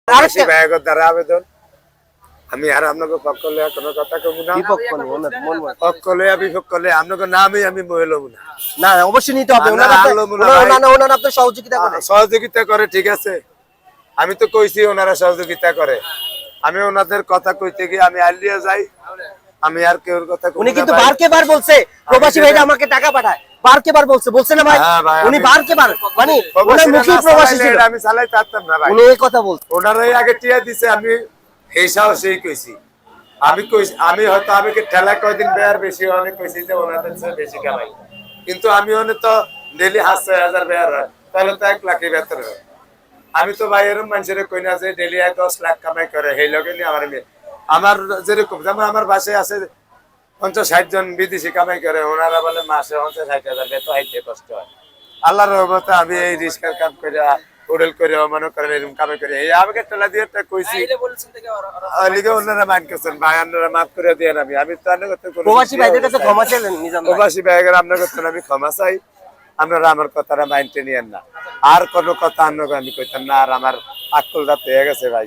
প্রবাসী ভাইয়ের দ্বারা আবেদন আমি আর আপনাকে পক্ষ লইয়া কোনো কথা কব না। পক্ষ লইয়া বিপক্ষ লইয়া আপনাকে নামই আমি বলব না। না অবশ্যই নিতে হবে। ওনারা আপনার সহযোগিতা করে, সহযোগিতা করে, ঠিক আছে। আমি তো কইছি ওনারা সহযোগিতা করে। আমি ওনাদের কথা কইতে গিয়ে আমি আলিয়া যাই, আমি আর কেউর কথা কই না। উনি কিন্তু বারকে বার বলছে প্রবাসী ভাইরা আমাকে টাকা পাঠায়, বারকে বার বলছে না ভাই? উনি বারকে বার মানে ওনার মুখে প্রবাসী ছিল, আমি চালাই পারতাম না ভাই। উনি এই কথা বলছে। ওনারাই আগে টিয়া দিছে, আমি এই সাহসেই কইছি। আমি হয়তো আমি ঠেলা কয়দিন বেয়ার বেশি অনেক কইছি যে ওনাদের চেয়ে বেশি কামাই, কিন্তু আমি অনেক তো ডেইলি 7,000 বেয়ার হয়, তাহলে তো 1 লাখের বেতন হয়। আমি তো ভাই এরকম মানুষের কই না যে ডেইলি 10 লাখ কামাই করে, সেই লগে নিয়ে আমার যেরকম যেমন আমার বাসায় আছে 50-60 জন বিদেশি কামাই করে, ওনারা বলে মাসে 50-60,000 বেতন হাইতে কষ্ট হয়। আল্লাহর রহমতে আমি এই রিস্কার কাম করে হোটেল করে মনে করেন এরকম কামে করে এই আমাকে টেলা দিয়ে কইছি লিগে ওনারা মান করছেন ভাই, আপনারা মাফ করে দেন। আমি তো প্রবাসী ভাইদের কাছে ক্ষমা চাইলেন নিজাম ভাই? প্রবাসী ভাইদের আপনার কাছে আমি ক্ষমা চাই, আপনারা আমার কথাটা মাইন্ডে নিয়েন না। আর কোনো কথা আপনাকে আমি কইতাম না, আর আমার আক্কল রাত হয়ে গেছে ভাই।